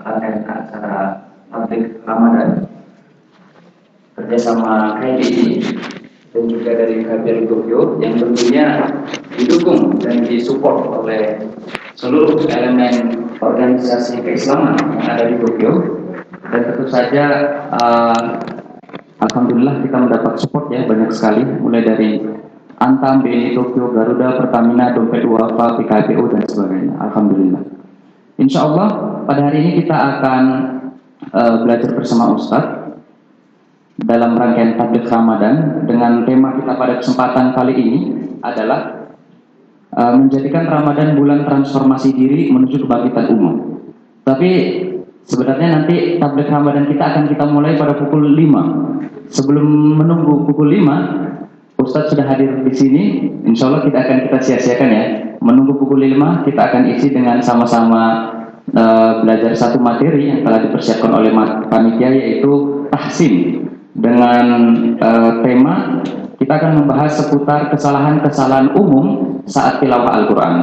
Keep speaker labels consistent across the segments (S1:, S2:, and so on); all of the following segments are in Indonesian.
S1: rangkaian acara tabligh Ramadan kerjasama KBI dan juga dari KBRI Tokyo yang tentunya didukung dan disupport oleh seluruh elemen organisasi keislaman yang ada di Tokyo. Dan tentu saja alhamdulillah kita mendapat support ya banyak sekali, mulai dari Antam, BNI Tokyo, Garuda, Pertamina, Dompet Wafa, PKPU dan sebagainya. Alhamdulillah. Insya Allah pada hari ini kita akan belajar bersama Ustadz dalam rangkaian tabligh Ramadan dengan tema kita pada kesempatan kali ini adalah menjadikan Ramadan bulan transformasi diri menuju kebangkitan umat. Tapi sebenarnya nanti tabligh Ramadan kita mulai pada pukul 5. Sebelum menunggu pukul 5, Ustadz sudah hadir di sini. Insya Allah kita sia-siakan ya. Menunggu pukul 5 kita akan isi dengan sama-sama belajar satu materi yang telah dipersiapkan oleh panitia, yaitu tahsin. Dengan tema kita akan membahas seputar kesalahan-kesalahan umum saat tilawah Al-Quran.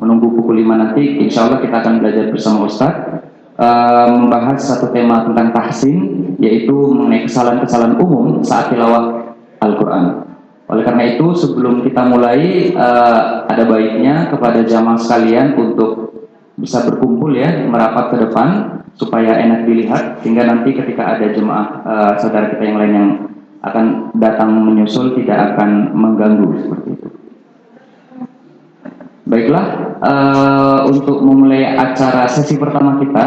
S1: Menunggu pukul 5 nanti insya Allah kita akan belajar bersama Ustadz membahas satu tema tentang tahsin, yaitu mengenai kesalahan-kesalahan umum saat tilawah Al-Quran. Oleh karena itu sebelum kita mulai ada baiknya kepada jamaah sekalian untuk bisa berkumpul ya, merapat ke depan supaya enak dilihat, sehingga nanti ketika ada jemaah saudara kita yang lain yang akan datang menyusul tidak akan mengganggu seperti itu. Baiklah, untuk memulai acara sesi pertama kita,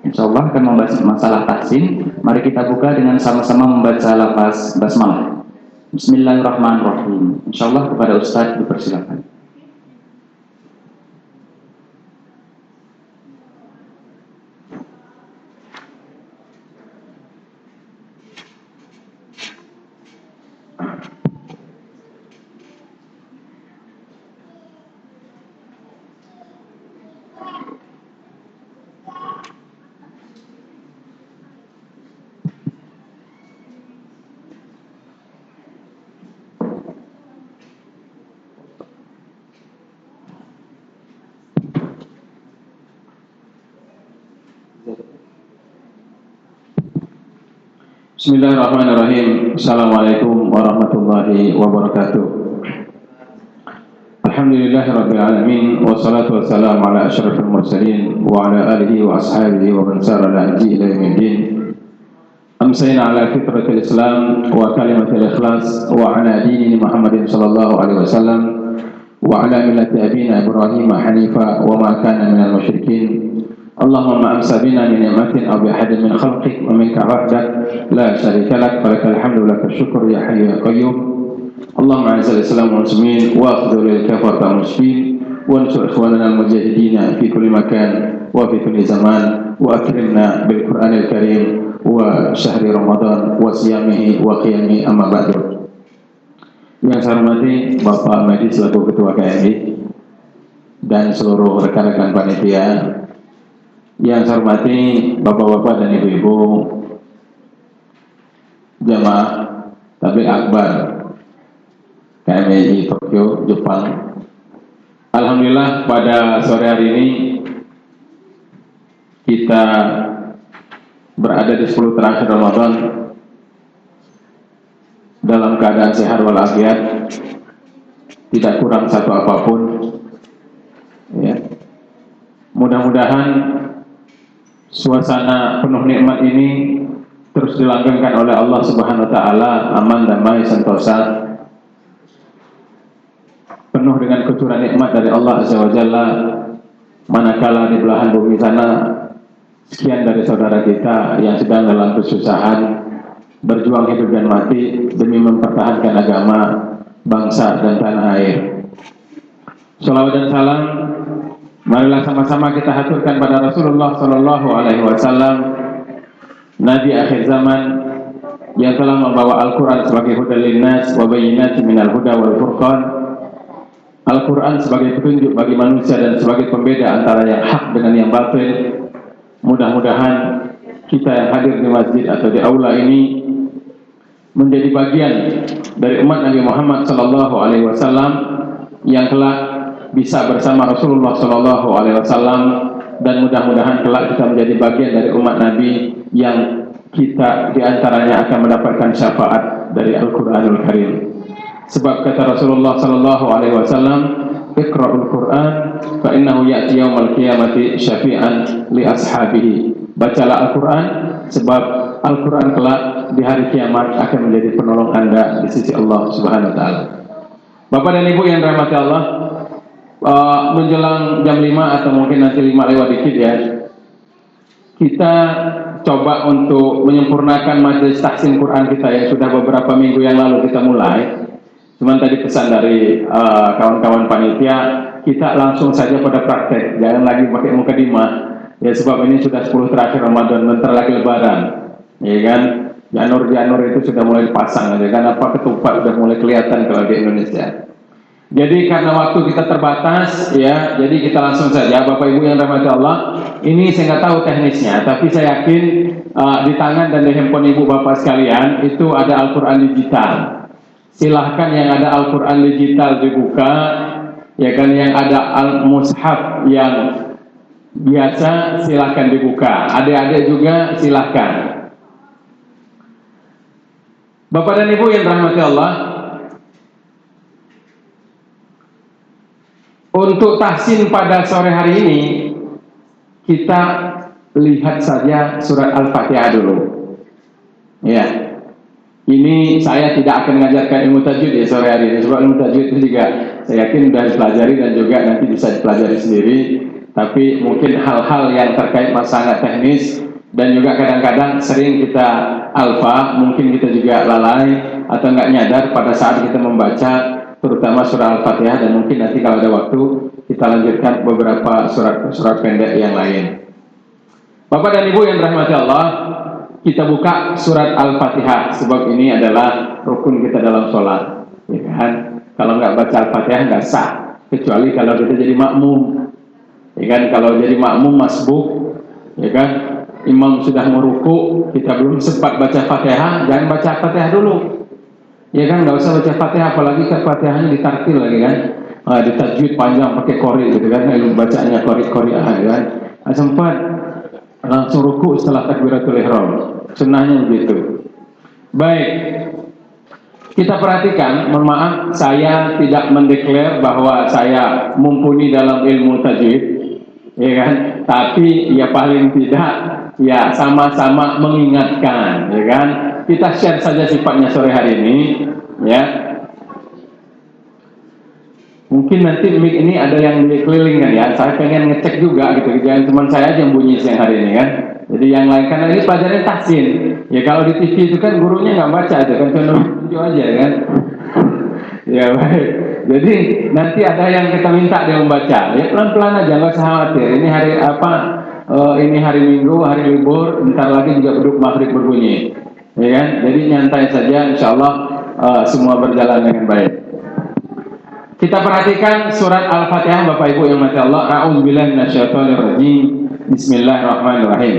S1: insya Allah akan membahas masalah tahsin. Mari kita buka dengan sama-sama membaca lafaz basmalah. Bismillahirrahmanirrahim. Insya Allah kepada Ustadz dipersilakan.
S2: Bismillahirrahmanirrahim. Assalamualaikum warahmatullahi wabarakatuh. Alhamdulillahirabbil alamin, wassalatu wassalamu ala asyrafil mursalin wa ala alihi wa ashabihi wa man sara ala hadihi ila yaumiddin. Amsayna ala fitratil Islam wa kalimatil ikhlas wa ala dini Muhammadin sallallahu alaihi wasallam wa ala millati abina Ibrahim hanifa wa ma kana minal musyrikin. Allahumma amsa bina min ni'matin aw bi ahadin min khalqik wa minka wahdak la syarika lak falakal hamdu wa lakal syukru ya hayyu ya qayyum. Allahumma a'izz al-islam wal muslimin wa akhdhil al-kafara wal mushrikin wa ansur ikhwanana al-mujahidin fi kulli makan wa fi kulli zaman wa akrimna bil Qur'anil Karim wa syahri Ramadan wa siyamihi wa qiyamihi amma ba'du. Yang saya hormati Bapak Mahdi selaku Ketua KMI dan seluruh rekan-rekan panitia. Yang saya hormati bapak-bapak dan ibu-ibu jamaah tabligh akbar KMI Tokyo, Jepang. Alhamdulillah pada sore hari ini kita berada di 10 terakhir Ramadan dalam keadaan sehat walafiat, tidak kurang satu apapun ya. Mudah-mudahan suasana penuh nikmat ini terus dilanggengkan oleh Allah Subhanahu wa taala, aman, damai, sentosa, penuh dengan kecurangan nikmat dari Allah Azza wa Jalla. Manakala di belahan bumi sana sekian dari saudara kita yang sedang dalam kesusahan berjuang hidup dan mati demi mempertahankan agama, bangsa dan tanah air. Shalawat dan salam marilah sama-sama kita haturkan pada Rasulullah Sallallahu Alaihi Wasallam, Nabi akhir zaman yang telah membawa Al-Quran sebagai hudal linnas wa bayyinatin minal huda wal furqan. Al-Quran sebagai petunjuk bagi manusia dan sebagai pembeda antara yang hak dengan yang batil. Mudah-mudahan kita yang hadir di masjid atau di aula ini menjadi bagian dari umat Nabi Muhammad Sallallahu Alaihi Wasallam yang telah bisa bersama Rasulullah Sallallahu Alaihi Wasallam dan mudah-mudahan kelak kita menjadi bagian dari umat Nabi yang kita diantaranya akan mendapatkan syafaat dari Al-Quranul Karim. Sebab kata Rasulullah sallallahu alaihi wasallam, "Iqra'ul Qur'an fa innahu ya'ti yaumal qiyamati syafi'an li ashabihi." Bacalah Al-Quran sebab Al-Quran kelak di hari kiamat akan menjadi penolong Anda di sisi Allah Subhanahu wa taala. Bapak dan Ibu yang dirahmati Allah, menjelang jam 5 atau mungkin nanti 5 lewat dikit ya, kita coba untuk menyempurnakan majelis tahsin Quran kita yang sudah beberapa minggu yang lalu kita mulai. Cuman tadi pesan dari kawan-kawan panitia, kita langsung saja pada praktek, jangan lagi pakai mukadimah ya, sebab ini sudah 10 terakhir Ramadan, bentar lagi Lebaran ya kan. Janur-janur itu sudah mulai dipasang aja kan, apa ketupat sudah mulai kelihatan kalau di Indonesia. Jadi karena waktu kita terbatas ya, jadi kita langsung saja. Bapak Ibu yang dirahmati Allah, ini saya nggak tahu teknisnya, tapi saya yakin di tangan dan di handphone Ibu Bapak sekalian itu ada Al-Quran digital. Silahkan yang ada Al-Quran digital dibuka, ya kan, yang ada Al-Mushaf yang biasa silahkan dibuka. Adik-adik juga silahkan. Bapak dan Ibu yang dirahmati Allah, untuk tahsin pada sore hari ini kita lihat saja surat Al-Fatihah dulu. Ya, ini saya tidak akan mengajarkan ilmu tajwid ya sore hari ini, sebab ilmu tajwid itu juga saya yakin sudah dipelajari dan juga nanti bisa dipelajari sendiri. Tapi mungkin hal-hal yang terkait masalah teknis dan juga kadang-kadang sering kita alfa, mungkin kita juga lalai atau nggak nyadar pada saat kita membaca terutama surah Al-Fatihah, dan mungkin nanti kalau ada waktu kita lanjutkan beberapa surat pendek yang lain. Bapak dan Ibu yang dirahmati Allah, kita buka surat Al-Fatihah sebab ini adalah rukun kita dalam sholat, ya kan? Kalau nggak baca Al-Fatihah nggak sah, kecuali kalau kita jadi makmum, ya kan? Kalau jadi makmum masbuk, ya kan? Imam sudah meruku, kita belum sempat baca Fatihah, jangan baca Fatihah dulu. Ya kan, nggak usah baca Fatihah, apalagi kan Fatihahnya ditartil lagi kan, ditajwid panjang pakai qori gitu kan, bacanya qori kan, sempat langsung ruku setelah takbiratul ihram, sunnahnya begitu. Baik, kita perhatikan, mohon maaf saya tidak mendeklar bahwa saya mumpuni dalam ilmu tajwid, ya kan, tapi ya paling tidak ya sama-sama mengingatkan, ya kan. Kita share saja sifatnya sore hari ini, ya. Mungkin nanti mic ini ada yang dikelilingkan ya. Saya pengen ngecek juga gitu. Jangan cuma saya aja yang bunyi siang hari ini kan. Jadi yang lain, karena ini pelajaran tahsin. Ya kalau di TV itu kan gurunya nggak baca aja kan, cuma tunjuk aja kan. Ya baik. Jadi nanti ada yang kita minta dia membaca. Ya pelan-pelan aja, nggak usah khawatir. Ini hari apa? Ini hari Minggu, hari libur. Bentar lagi juga beduk maghrib berbunyi. Ya kan? Jadi nyantai saja, insyaallah semua berjalan dengan baik. Kita perhatikan surat Al-Fatihah Bapak Ibu yang dirahmati Allah. A'udzubillahi minasyaitonirrajim. Bismillahirrahmanirrahim.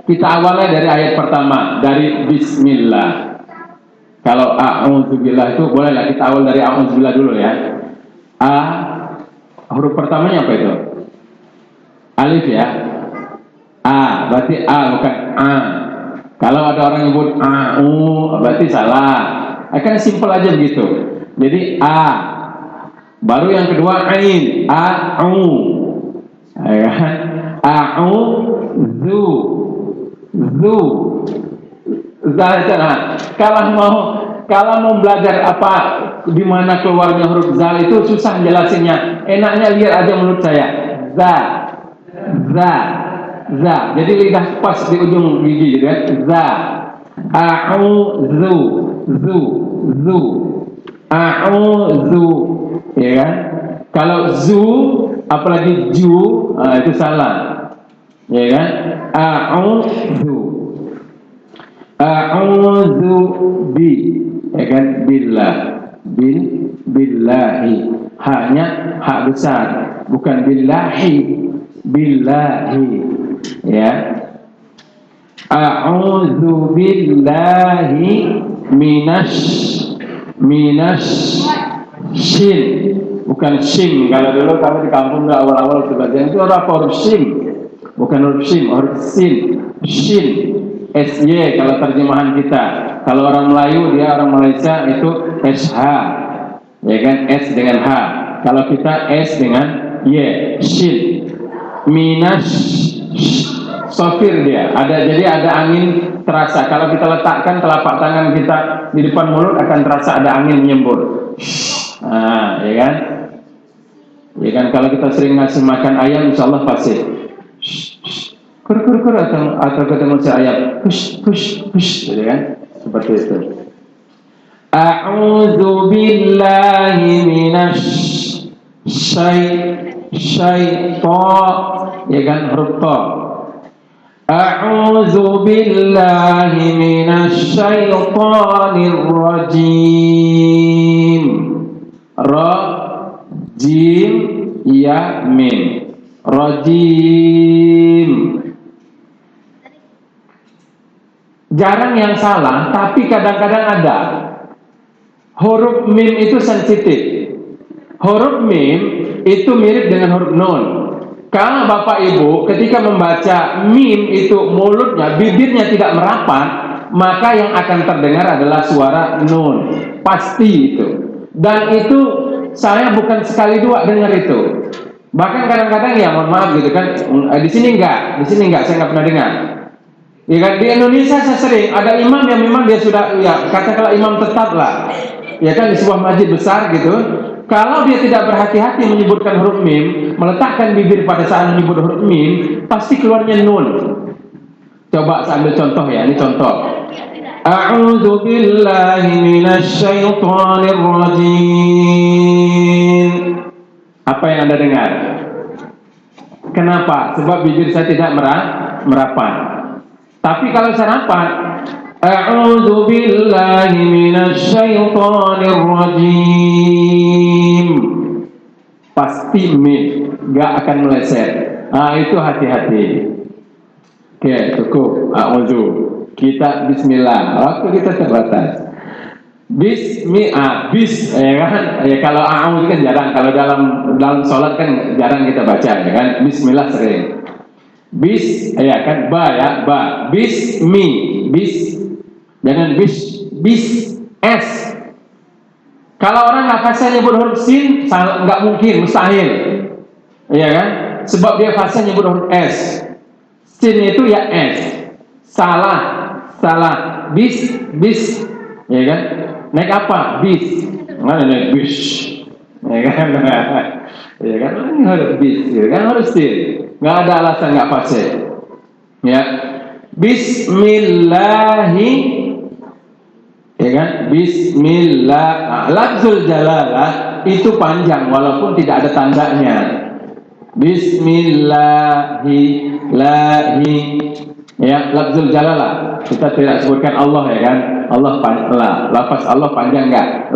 S2: Kita awalnya dari ayat pertama, dari bismillah. Kalau a'udzubillah itu bolehlah kita awal dari a'udzubillah dulu ya. A, huruf pertamanya apa itu? Alif ya. A, berarti A bukan A. Kalau ada orang nyebut a'u, berarti salah. Akan simple aja begitu. Jadi A, baru yang kedua ain, a'u, a'u, zu, zal. Kalau mau belajar apa, di mana keluarnya huruf zal itu susah jelasinnya. Enaknya lihat aja menurut saya, za. Jadi lidah pas di ujung gigi, kan? Za, a'udzu, zu, a'udzu, ya kan? Kalau zu, apalagi ju, itu salah, ya kan? A'udzu bi, ya kan? Billah, billahi, hanya hak besar, bukan billahi, ya. A'udzu billahi minasy shin, bukan shim. Kalau dulu kami di kampung awal-awal belajar itu huruf shim, bukan huruf shim, huruf sin, shin, sy. Kalau terjemahan kita, kalau orang Melayu dia orang Malaysia itu sh, ya kan, s dengan h. Kalau kita s dengan y, shin. Minas sofir dia ada, jadi ada angin terasa. Kalau kita letakkan telapak tangan kita di depan mulut akan terasa ada angin menyembur. Nah, ya kan? Ya kan, kalau kita sering ngasih makan ayam, insya Allah fasih. Kur atau ketemu si ayam, push, gitu kan? Seperti itu. A'udzu billahi minasy syaitan, ya kan, huruf ta. A'udzu billahi minasy syaithanir rajim. Ra, jim, ya, mim. Rajim. Jarang yang salah, tapi kadang-kadang ada. Huruf mim itu sensitif. Huruf mim itu mirip dengan huruf nun. Kalau Bapak Ibu ketika membaca mim itu mulutnya, bibirnya tidak merapat, maka yang akan terdengar adalah suara nun. Pasti itu. Dan itu saya bukan sekali dua dengar itu. Bahkan kadang-kadang ya mohon maaf gitu kan, di sini enggak, saya nggak pernah dengar. Ya kan, di Indonesia saya sering ada imam yang memang dia sudah, ya katakanlah imam tetap lah, ya kan, di sebuah masjid besar gitu. Kalau dia tidak berhati-hati menyebutkan huruf mim, meletakkan bibir pada saat menyebut huruf mim, pasti keluarnya nun. Coba saya ambil contoh ya, ini contoh. A'udzu billahi minasy syaithanir rajim. Apa yang Anda dengar? Kenapa? Sebab bibir saya tidak merapat. Tapi kalau saya rapat, a'udzu billahi minasy syaithanir rajim, pasti mim, gak akan meleset. Itu hati-hati. Oke, cukup. A'udzu. Kita bismillah. Waktu kita terbatas. Bis, ya kan? Ya, kalau a'udzu kan jarang. Kalau dalam sholat kan jarang kita baca, ya kan? Bismillah sering. Bis, ya kan, ba, bis, jangan bis, s. Kalau orang nggak fasih nyebut huruf sin, nggak mungkin, mustahil, ya kan? Sebab dia fasih nyebut huruf s. Sin itu ya s. Salah, bis, ya kan? Naik apa? Bis, mana naik bis, ya kan? Ya kan, ini harus bis, ya kan, harus sin. Nggak ada alasan nggak fasih. Ya, Bismillahi, ya kan? Bismillah. Lafzul jalalah itu panjang walaupun tidak ada tandanya. Bismillahi, lahi. Ya, lafzul jalalah. Kita tidak sebutkan Allah, ya kan? Allah lafaz Allah panjang enggak?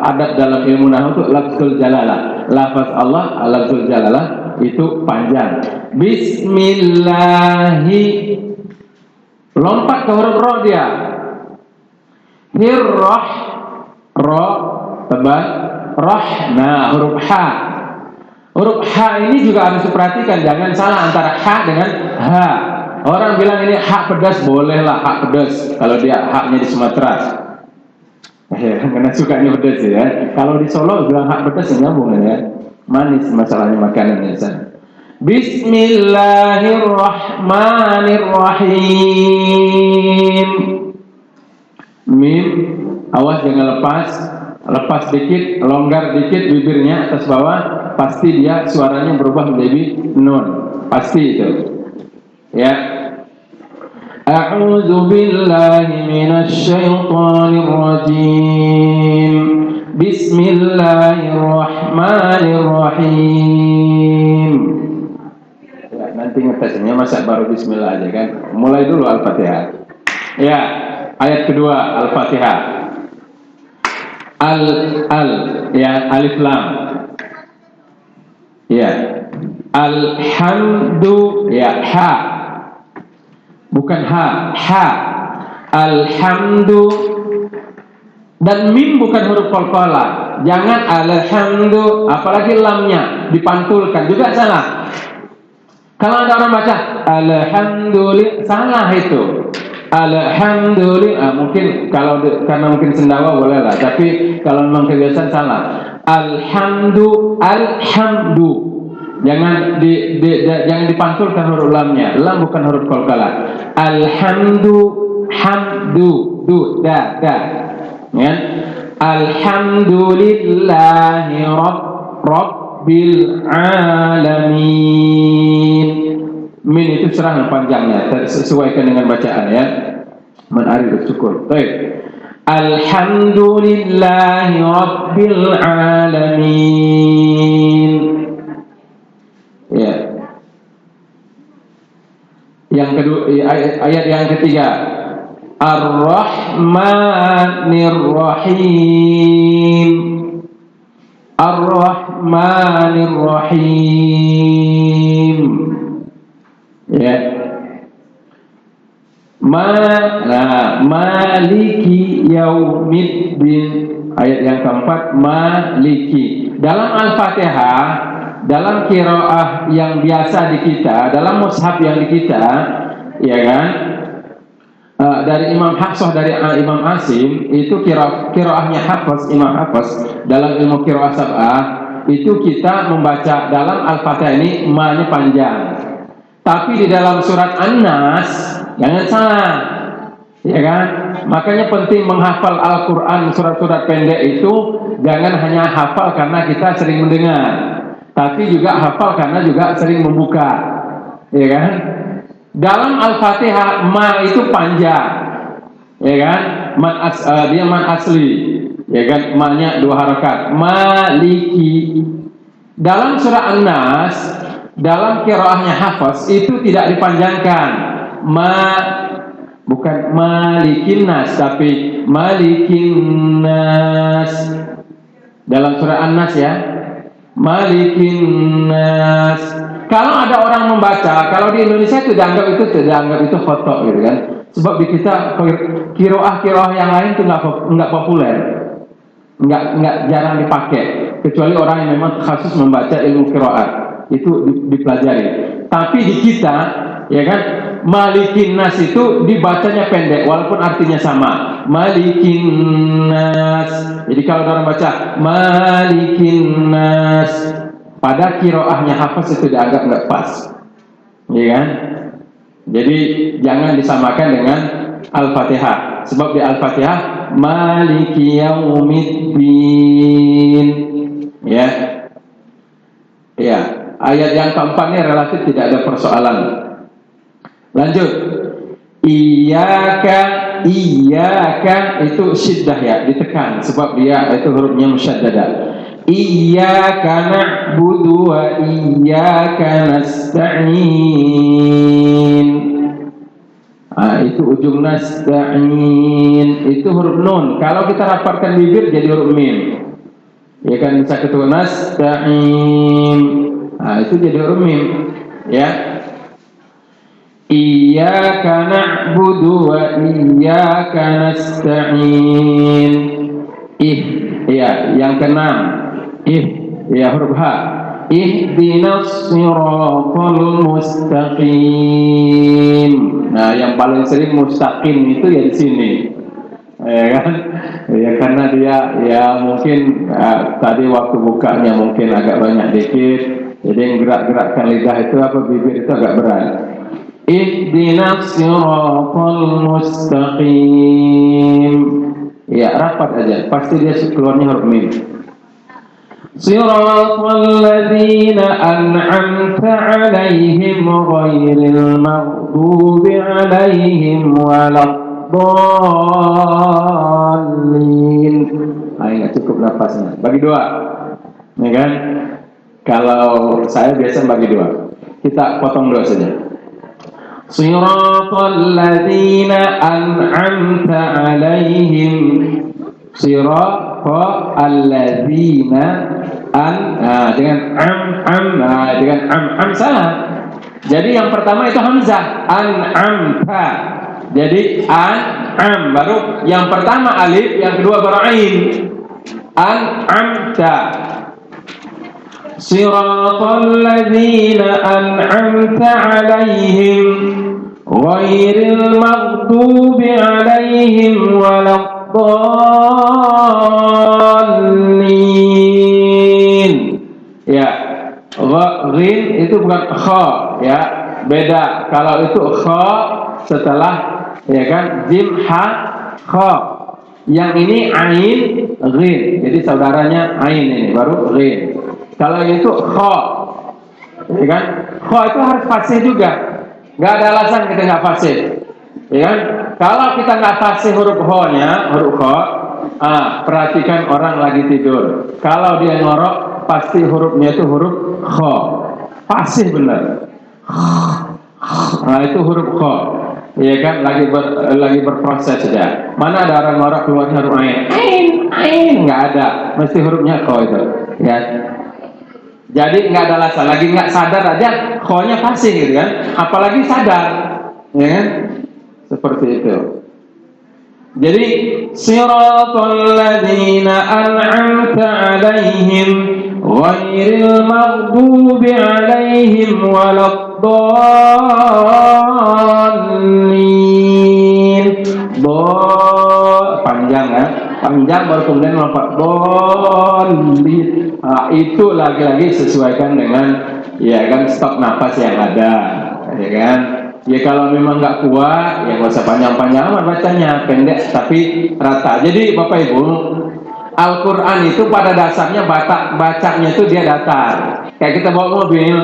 S2: Adab dalam ilmu nahwu itu lafzul jalalah. Lafaz Allah, lafzul jalalah itu panjang. Bismillahi, lompat ke huruf ro dia. Hirrah, ro tebal, rahna, huruf ha. Huruf ha ini juga harus diperhatikan, jangan salah antara ha dengan ha. Orang bilang ini hak pedas, bolehlah hak pedas kalau dia haknya di Sumatera. Karena sukanya pedas ya. Kalau di Solo bilang hak pedas nyambung ya. Manis masalahnya makanannya sana. Bismillahirrahmanirrahim. Mim, awas jangan lepas dikit, longgar dikit bibirnya atas bawah, pasti dia suaranya berubah menjadi nun, pasti itu. Ya. A'udzu billahi minasy syaithanir rajim. Bismillahirrahmanirrahim. Ya, nanti ngetesnya masa baru bismillah aja kan. Mulai dulu Al-Fatihah. Ya, ayat kedua Al-Fatihah. Ya, alif lam. Ya. Alhamdu, ya, ha. Bukan ha. Alhamdu, Dan mim bukan huruf qalqalah. Jangan alhamdu, apalagi lamnya dipantulkan juga salah. Kalau ada orang baca alhamdulillah, salah itu. Alhamdulillah, mungkin karena mungkin sendawa boleh lah, tapi kalau memang kebiasaan salah. Alhamdu. Jangan jangan dipantulkan huruf lamnya. Lam bukan huruf qalqalah. Alhamdu, hamdu, da. Ya. Alhamdulillahi rabbil alamin. Min itu serangan panjangnya, sesuaikan dengan bacaan ya. Menari bersyukur. Baik. Alhamdulillahi rabbil alamin. Ya. Yang kedua, ayat yang ketiga. Ar-Rahmanir Rahim. Ar-Rahmanir Rahim. Ya. Maliki yaumiddin. Ayat yang keempat, Maliki. Dalam Al-Fatihah, dalam qiraah yang biasa di kita, dalam mushaf yang di kita, ya kan? Dari Imam Hafsah, dari Imam Asim, itu qiraahnya Imam Hafs dalam ilmu qiraah sab'ah, itu kita membaca dalam Al-Fatihah ini ma-nya panjang. Tapi di dalam surat An-Nas jangan salah. Ya kan? Makanya penting menghafal Al-Qur'an, surat-surat pendek itu jangan hanya hafal karena kita sering mendengar, tapi juga hafal karena juga sering membuka. Ya kan? Dalam Al-Fatihah ma itu panjang, ya kan? Dia man asli, ya kan? Ma-nya 2 harakat. Maliki. Dalam surah An-Nas, dalam qiraahnya Hafs itu tidak dipanjangkan. Bukan malikin nas, tapi malikin nas. Dalam surah An-Nas ya, malikin nas. Kalau ada orang membaca, kalau di Indonesia itu dianggap itu khotok gitu kan. Sebab di kita qiraah yang lain itu enggak populer. Enggak jarang dipakai, kecuali orang yang memang khusus membaca ilmu qiraat. Itu dipelajari. Tapi di kita, ya kan, malikin nas itu dibacanya pendek walaupun artinya sama. Malikin nas. Jadi kalau orang baca malikin nas, pada qiraahnya Hafs itu dianggap enggak pas. Ya kan? Jadi jangan disamakan dengan Al-Fatihah. Sebab di Al-Fatihah Maliki yaumiddin. Ya. Ya, ayat yang keempat ini relatif tidak ada persoalan. Lanjut. Iyyaka itu syiddah ya, ditekan sebab dia itu hurufnya musyaddadah. Iyyaka na'budu wa iyyaka nasta'in. Itu ujung nasta'in itu huruf nun. Kalau kita rapatkan bibir jadi huruf mim. Ya kan, bisa ketemu nasta'in. Itu jadi huruf mim. Ya. Iyyaka na'budu wa iyyaka nasta'in. Ya, yang keenam. Ya huruf H. Ihdinas siratal mustaqim. Nah, yang paling sering mustaqim itu ya di sini. Ya kan? Ya karena dia ya mungkin tadi waktu bukanya mungkin agak banyak dikit. Jadi gerak-gerakkan lidah itu bibir itu agak berat. Ihdinas siratal mustaqim. Ya, rapat aja. Pasti dia keluarnya huruf mim. Siratal ladzina an'amta 'alaihim ghairil maghdubi 'alaihim waladdallin. Enggak cukup nafasnya. Bagi 2. Ya kan? Kalau saya biasa bagi 2. Kita potong 2 saja. Siratal ladzina an'amta 'alaihim. Siratal ladzina dengan dengan salah. Jadi yang pertama itu hamzah, an'amta. Jadi an'am baru yang pertama alif, yang kedua baru ain. An'amta. Siratal ladzina an'amta 'alaihim ghairil maghdubi 'alaihim waladdallin. Ya, gharin itu bukan kha ya, beda. Kalau itu kha setelah ya kan jim ha kha. Yang ini ain ghin. Jadi saudaranya ain ini baru ghin. Kalau itu kha, ya kan? Kha itu harus fasih juga. Nggak ada alasan kita nggak fasih, ya kan? Kalau kita nggak fasih huruf kha-nya, huruf kha, perhatikan orang lagi tidur. Kalau dia ngorok, pasti hurufnya itu huruf kha, fasih benar. Nah itu huruf kha, ya kan? Lagi berproses saja. Mana ada orang ngorok keluarnya huruf ain, nggak ada, mesti hurufnya kha itu, ya. Jadi nggak ada alasan, lagi nggak sadar aja, kho-nya fasih gitu kan, apalagi sadar, ya kan? Seperti itu. Jadi siratal ladzina an'amta 'alaihim ghairil maghdubi 'alaihim waladdallin. Panjang ya, panjang baru kemudian melompat dolin. Itu lagi-lagi sesuaikan dengan ya kan stok nafas yang ada, ya kan. Ya kalau memang nggak kuat, ya nggak usah panjang-panjang amat bacanya, pendek tapi rata. Jadi Bapak Ibu, Al-Quran itu pada dasarnya bacanya itu dia datar. Kayak kita bawa mobil,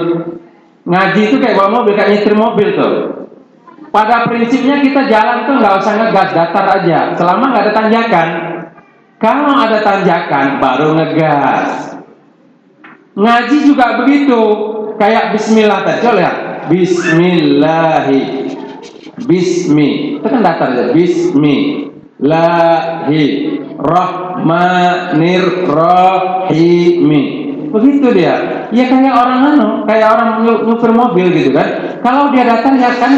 S2: ngaji itu kayak bawa mobil, kayak nyetir mobil tuh. Pada prinsipnya kita jalan tuh nggak usah ngegas, datar aja, selama nggak ada tanjakan. Kalau ada tanjakan, baru ngegas. Ngaji juga begitu, kayak Bismillah tadi, coba lihat. Bismillahi, Bismi, itu kan datar aja. Bismillahi, Rahmanirrahimi. Begitu dia. Ya kayak orang nyupir mobil gitu kan. Kalau dia datar ya kan,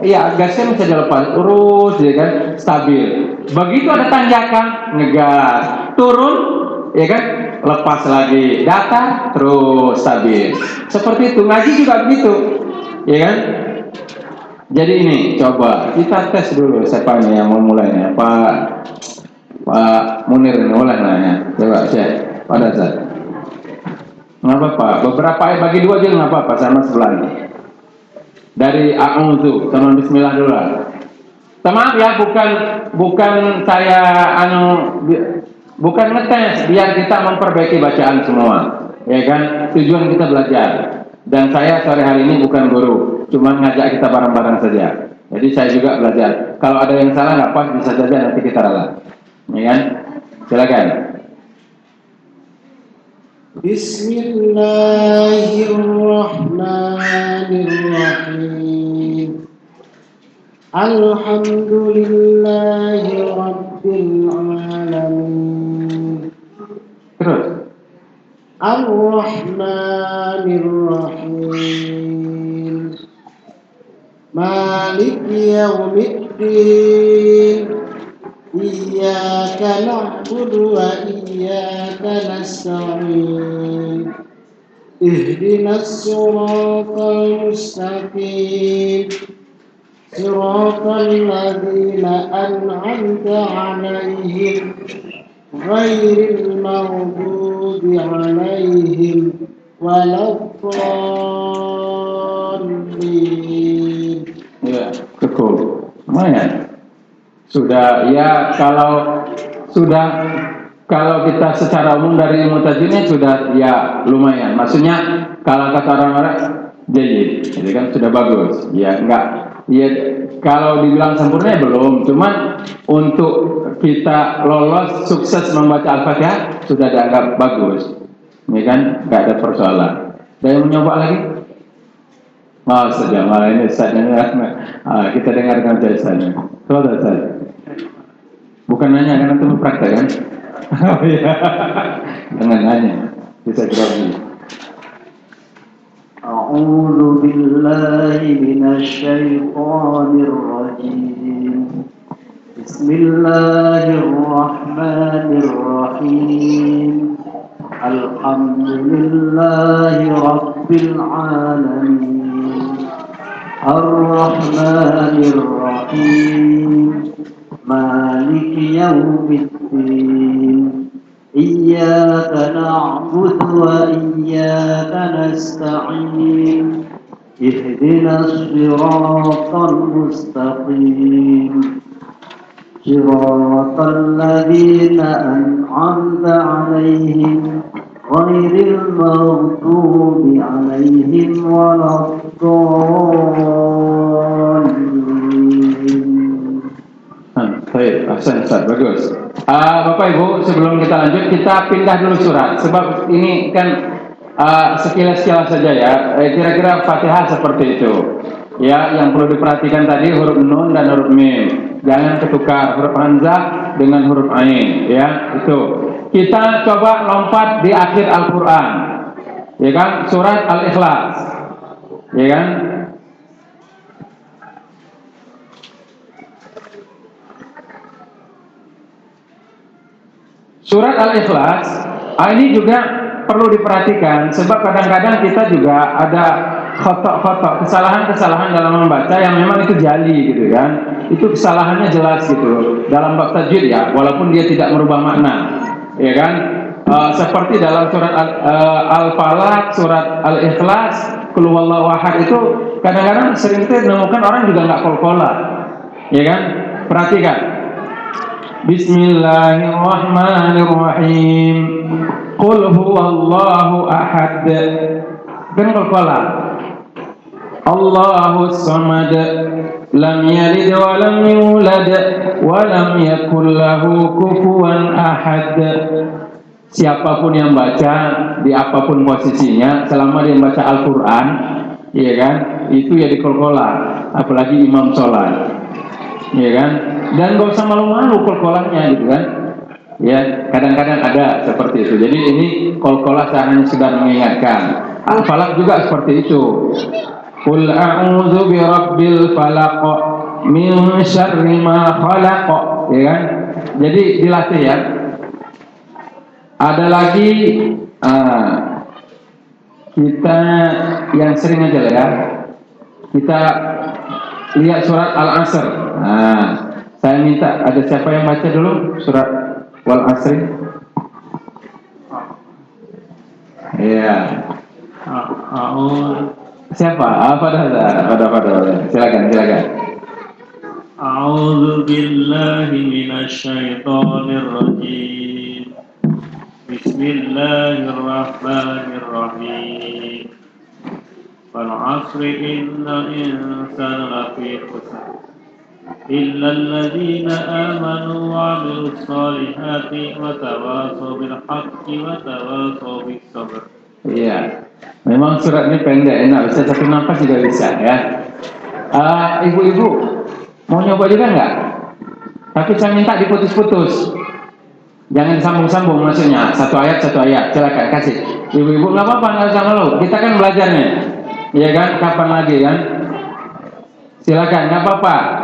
S2: ya gasnya bisa dilepas, urus, ya kan, stabil. Begitu ada tanjakan, ngegas, turun, ya kan, lepas lagi, datar, terus stabil. Seperti itu. Ngaji juga begitu. Ya kan? Jadi ini coba kita tes dulu siapanya yang mau mulainya. Pak Munir ini mulai nanya. Coba cek. Pada saat. Nggak apa-apa. Beberapa ayat bagi dua aja nggak apa-apa sama sebelah. Dari A'udzu sama Bismillah dulu. Maaf ya, bukan saya bukan ngetes biar kita memperbaiki bacaan semua. Ya kan? Tujuan kita belajar. Dan saya sore hari ini bukan guru, cuma ngajak kita bareng-bareng saja. Jadi saya juga belajar. Kalau ada yang salah nggak pas bisa saja nanti kita ralat, ya kan? Silakan.
S3: Bismillahirrahmanirrahim. Alhamdulillahi rabbil alamin.
S2: Terus.
S3: Ar-Rahmanir-Rahim. Maliki yaumiddin. Iyyaka na'budu wa iyyaka nasta'in. Ihdinas siratal mustaqim. Siratal ladzina an'amta 'alaihim ghairil maghdubi 'alaihim waladdallin.
S2: Ya, cukup. Lumayan. Sudah ya, kalau kita secara umum dari ilmu tajwidnya sudah ya lumayan. Maksudnya kalau kata orang-orang jadi kan sudah bagus. Ya enggak. Ya kalau dibilang sempurna ya belum. Cuman untuk kita lolos sukses membaca Al-Fatihah sudah dianggap bagus. Ya kan? Enggak ada persoalan. Ada yang mencoba lagi? Mau saja, malah ini saatnya kita dengarkan jawabannya. Sudah saya. Bukan nanya karena itu praktek kan? Oh iya. Jangan nanya. Bisa jawab dulu.
S3: A'udzu billahi minasy syaithanir rajim. Bismillahirrahmanirrahim. Alhamdulillahi Rabbil Alamin. Ar-Rahmanir-Rahim. Maliki Yawmiddin. Iyyaka na'budu wa iyyaka nasta'in. Ihdinas siratal mustaqim. Siratal ladzina an'amta 'alaihim ghairil maghdubi 'alaihim waladdallin.
S2: Baik, Ahsan Ustaz, bagus. Bapak Ibu, sebelum kita lanjut, kita pindah dulu surat. Sebab ini kan sekilas-sekilas saja ya. Kira-kira Fatihah seperti itu. Ya, yang perlu diperhatikan tadi huruf nun dan huruf mim. Jangan ketukar huruf hamzah dengan huruf ain. Ya, itu. Kita coba lompat di akhir Al-Quran. Ya kan, surat Al-Ikhlas. Ya kan? Surat Al-Ikhlas, ini juga perlu diperhatikan sebab kadang-kadang kita juga ada khotok-khotok, kesalahan-kesalahan dalam membaca yang memang itu jali gitu kan. Itu kesalahannya jelas gitu dalam bab tajwid ya, walaupun dia tidak merubah makna. Ya kan? Seperti dalam surat Al-Falaq, surat Al-Ikhlas, Qul huwallahu ahad itu kadang-kadang sering kita menemukan orang juga nggak kol-kola. Ya kan? Perhatikan. Bismillahirrahmanirrahim. Qul huwallahu ahad. Kan kol-kola. Allahus samad. Lam yalid wa lam yulad wa lam yakul lahu kufuwan ahad. Siapapun yang baca di apapun posisinya selama dia baca Al-Qur'an, ya kan? Itu ya dikol-kola, apalagi imam sholat. Ya kan? Dan gak usah malu-malu kol-kolannya gitu kan. Ya, kadang-kadang ada seperti itu. Jadi ini kol-kola saya hanya sekedar mengingatkan. Al-Falaq juga seperti itu. Qul a'udzu birabbil falaq min syarri ma khalaq. Ya kan? Jadi dilatih ya. Ada lagi kita yang sering aja lah ya. Kita lihat surat Al-Asr. Nah, saya minta ada siapa yang baca dulu surat Wal-Asr? Iya. Siapa? Pada. Silakan.
S3: A'udzu billahi minasyaitonir rajim. Bismillahirrahmanirrahim. Wal 'asri innal insana lafi khusr. إلا الذين آمنوا وعملوا الصالحات وتواصوا بالحق وتواصوا بالصبر.
S2: Iya, memang surat ini pendek, enak, bisa satu nafas juga bisa ya. Ibu-ibu mau nyoba juga nggak? Tapi saya minta diputus-putus, jangan sambung-sambung maksudnya. Satu ayat, silakan kasih. Ibu-ibu nggak apa-apa, nggak usah malu. Kita kan belajarnya, ya kan? Kapan lagi kan? Silakan, nggak apa-apa.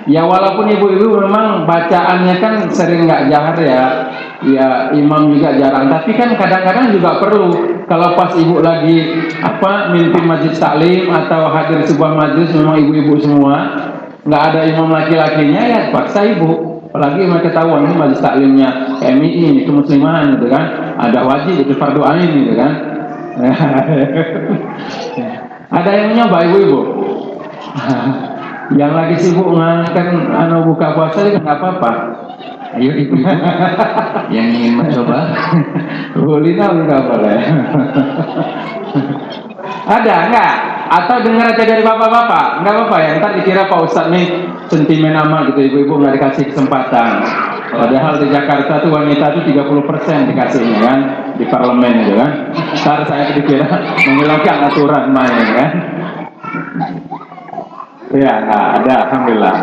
S2: Ya walaupun ibu-ibu memang bacaannya kan sering nggak jahar ya, ya imam juga jarang. Tapi kan kadang-kadang juga perlu. Kalau pas ibu lagi mimpin majelis taklim atau hadir sebuah majelis memang ibu-ibu semua, nggak ada imam laki-lakinya ya paksa ibu. Apalagi mereka tahu ini majelis taklimnya MII itu muslimahan gitu kan, ada wajib itu fardu ain gitu kan. Ada yang nyoba ibu-ibu? Yang lagi sibuk ngangkat buka puasa juga nggak apa-apa. Ayo ibu-ibu yang ingin mencoba, boleh nggak boleh. Ada nggak? Atau dengar aja dari bapak-bapak? Nggak apa-apa ya. Ntar dikira Pak Ustadz nih sentimen amat gitu, ibu-ibu nggak dikasih kesempatan. Padahal di Jakarta tuh wanita tuh 30% dikasihnya kan di parlemen gitu kan. Ntar saya dikira menghilangkan aturan main kan. Ya, ada, alhamdulillah.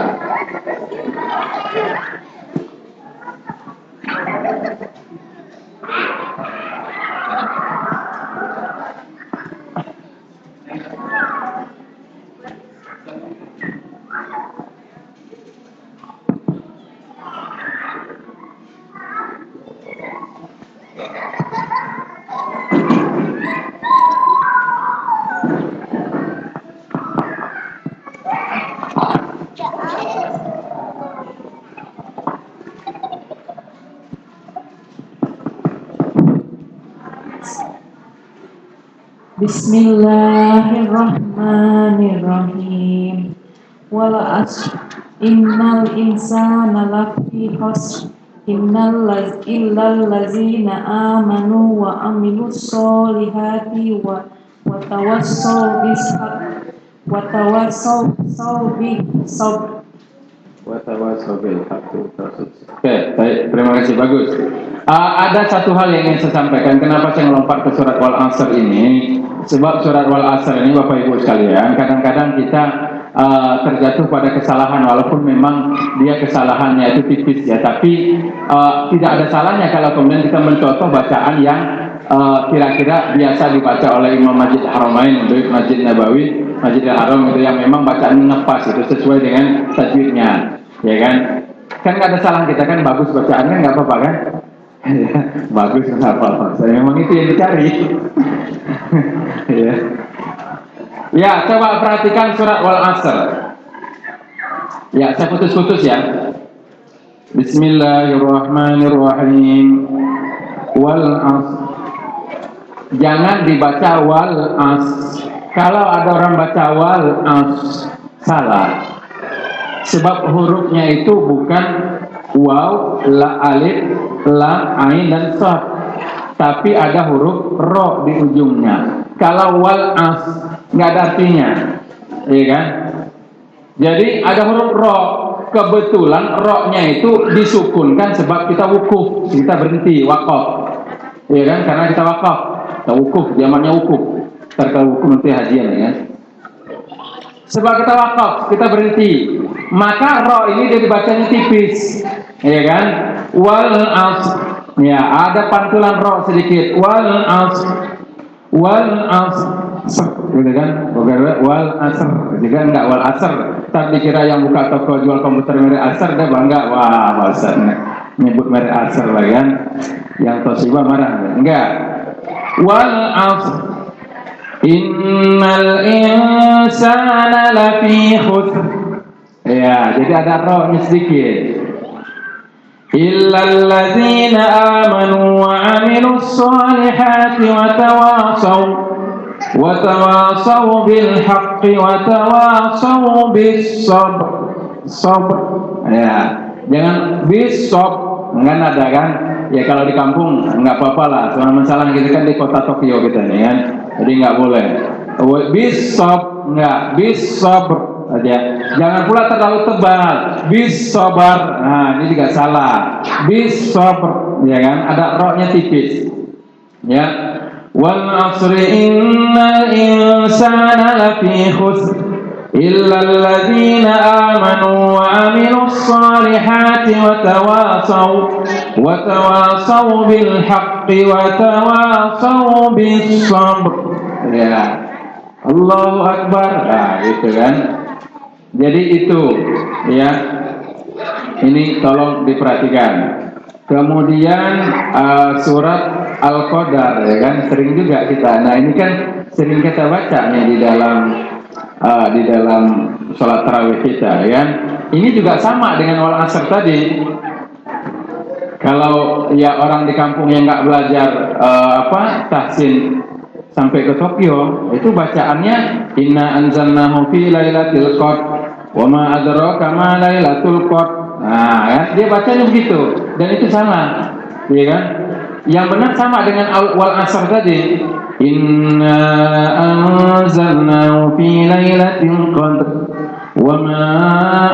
S4: Bismillahirrahmanirrahim. Wal asr innal insana lafi khusr illal ladzina amanu wa amilus solihati wa tawassaw bis haqq wa tawassaw bis sabr.
S2: Oke, baik, terima kasih, bagus. Ada satu hal yang ingin saya sampaikan. Kenapa saya melompat ke surat Wal Asr ini? Sebab surat Wal Asr ini, Bapak Ibu sekalian, kadang-kadang kita terjatuh pada kesalahan, walaupun memang dia kesalahannya itu tipis ya, tapi tidak ada salahnya kalau kemudian kita mencontoh bacaan yang kira-kira biasa dibaca oleh Imam Masjid Haramain untuk Masjid Nabawi, Masjidil Haram itu, yang memang bacaan ngepas itu sesuai dengan tajwidnya, ya kan? Kan nggak ada salah, kita kan bagus bacaannya, nggak apa-apa kan? Bagus, nggak apa-apa. Saya memang itu yang dicari. Ya. Ya, coba perhatikan surat Wal Asr. Ya, saya putus-putus ya. Bismillahirrahmanirrahim. Wal Asr. Jangan dibaca Wal Asr. Kalau ada orang baca Wal Asr, salah. Sebab hurufnya itu bukan waw, la, alif, lam, ain, dan shad, tapi ada huruf ro di ujungnya. Kalau wal as nggak ada artinya, ya kan? Jadi ada huruf ro. Kebetulan ro-nya itu disukunkan sebab kita wukuf, kita berhenti, wakaf, ya kan? Karena kita wakaf, kita wukuf, zamannya wukuf. Terkait wukuf nanti hajian, ya. Sebab kita wakaf, kita berhenti, maka ro ini dia dibacanya tipis, ya kan? Wal as, ya ada pantulan ro sedikit. Wal as, gitu kan? Wal asr, juga enggak wal asr. Tapi dikira yang buka toko jual komputer merek asr dia bangga, wah bahasa nyebut merek asr lah kan? Yang Toshiba marah, enggak. Wal asr. Innal insana lafi khusr. Ya, jadi ada ro-nya sedikit. Illal ladzina amanu wa amilus solihati wa tawasaw bil haqqi wa tawasaw bis sabr. Ya, jangan bis sabr, enggak ada kan? Ya kalau di kampung enggak apa-apa lah. Cuma masalah kita kan di kota Tokyo kita nih kan. Jadi nggak boleh. Bisab nggak, bisabr aja. Jangan pula terlalu tebal. Bisabar. Nah ini juga salah. Bisabr, ya kan? Ada ro-nya tipis. Ya. Wal asri innal insana lafi khusr illal ladzina amanu wa amilus solihati wa tawasaw bil haqqi wa tawasaw bis sabr. Ya, Allahu Akbar. Nah, gitu kan. Jadi itu, ya. Ini tolong diperhatikan. Kemudian surat Al-Qadar, ya kan, sering juga kita. Nah, ini kan sering kita baca nih di dalam sholat tarawih kita, ya kan. Ini juga sama dengan wal asr tadi. Kalau ya orang di kampung yang nggak belajar tahsin sampai ke Tokyo, itu bacaannya inna anzalnahu fi lailatul qadr wa ma adraka ma lailatul qadr. Nah, ya, dia bacanya begitu dan itu salah, ya kan? Yang benar sama dengan wal asr tadi. Inna anzalnahu fi lailatul qadr wa ma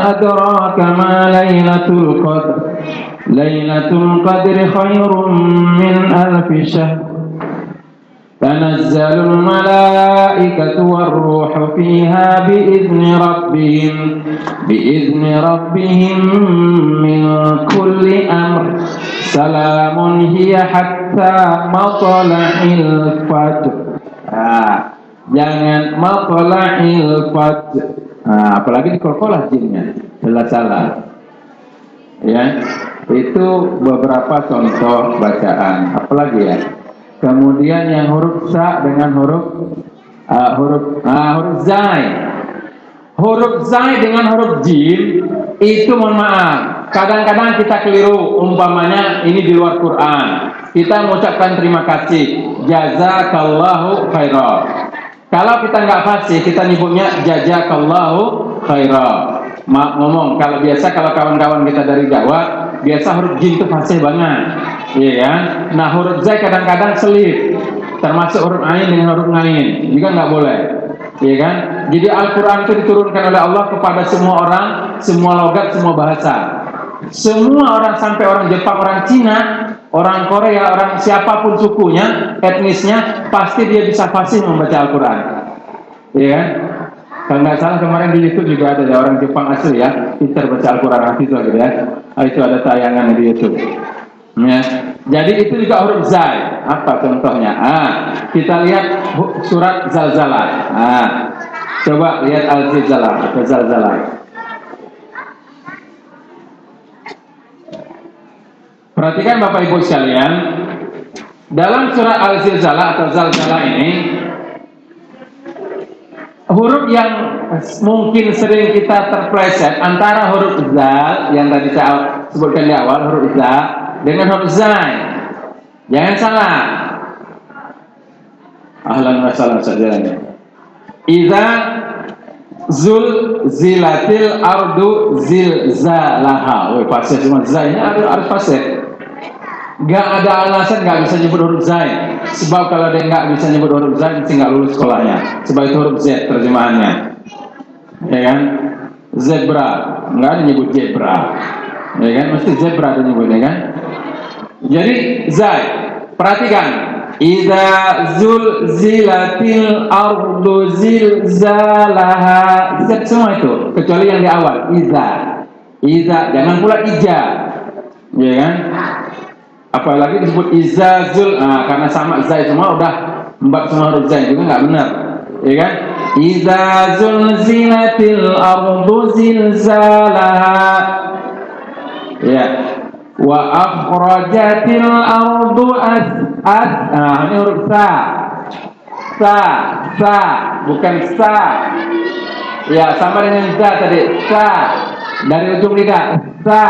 S2: adraka ma lailatul qadr. Lailatul qadri khairum min alfi syahr. Tanazzalul malaikatu warruhu fiha biizni rabbihim min kulli amr. Salamun hiya hatta matla'il fajr. Jangan matla'il fajr. Apalagi dikolkolah jinnya. Jelas salah. Ya, itu beberapa contoh bacaan. Apalagi ya? Kemudian yang huruf sa dengan huruf zai. Huruf zai dengan huruf jim itu mohon maaf. kadang-kadang kita keliru, umpamanya ini di luar Quran. Kita mengucapkan terima kasih, jazakallahu khairan. Kalau kita nggak fasih, kita nyebutnya jazakallahu khairan. Ngomong, kalau kawan-kawan kita dari Jawa, biasa huruf jim itu fasih banget, iya kan? Nah huruf zai kadang-kadang selip, termasuk huruf ain dengan huruf ngain, juga nggak boleh, iya kan? Jadi Al-Quran itu diturunkan oleh Allah kepada semua orang, semua logat, semua bahasa. Semua orang, sampai orang Jepang, orang Cina, orang Korea, orang siapapun sukunya, etnisnya, pasti dia bisa fasih membaca Al-Quran, iya kan? Kalau nggak salah kemarin di YouTube juga ada orang Jepang asli ya, pintar baca Al-Quran Hafiz gitu ya. Itu ada tayangan di YouTube. Ya. Jadi itu juga huruf zai. Apa contohnya? Kita lihat surat Zalzalah. Coba lihat Al-Zilzalah atau Zalzalah. Perhatikan Bapak Ibu sekalian, dalam surat Al-Zilzalah atau Zalzalah ini, huruf yang mungkin sering kita terpleset antara huruf zal yang tadi saya sebutkan di awal, huruf za, dengan huruf zai. Jangan salah. Ahlan wa sahlan saudara. Idza zilatil ardu zilzalaha. Woi, fasih cuma zai ini harus fasih. Gak ada alasan gak bisa nyebut huruf zai. Sebab kalau dia gak bisa nyebut huruf zai, mesti gak lulus sekolahnya. Sebab itu huruf Z terjemahannya, ya kan? Zebra, gak ada nyebut zebra, ya kan? Mesti zebra ada nyebut, ya kan? Jadi zai, perhatikan. Idza zulzilatil ardu zilzalaha. Z semua itu, kecuali yang di awal. Idza, jangan pula ija, ya kan? Apalagi disebut izazul, karena sama zai semua udah mbak semua huruf zai juga nggak benar, ya kan? Izazul zinatil ardu zilzalaha, ya. Wa akhrajatil ardu ini huruf sa, bukan sa, ya sama dengan za tadi, sa dari ujung lidah, sa.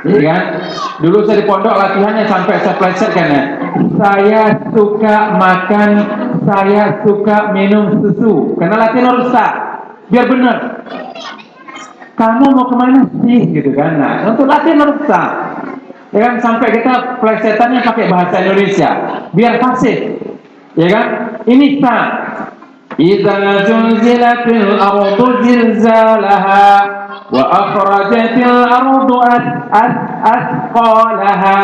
S2: Iya kan? Dulu saya di pondok latihannya sampai saya plesetkan ya. Saya suka makan, saya suka minum susu. Karena latihan harus sa, biar benar. Kamu mau kemana sih gitu kan? Nah, untuk latihan harus sa. Ya kan? Sampai kita plesetannya pakai bahasa Indonesia, biar fasih. Ya kan? Ini sa. Idza zulzilatil ardu zilzalaha wa akhrajatil ardu asqalaha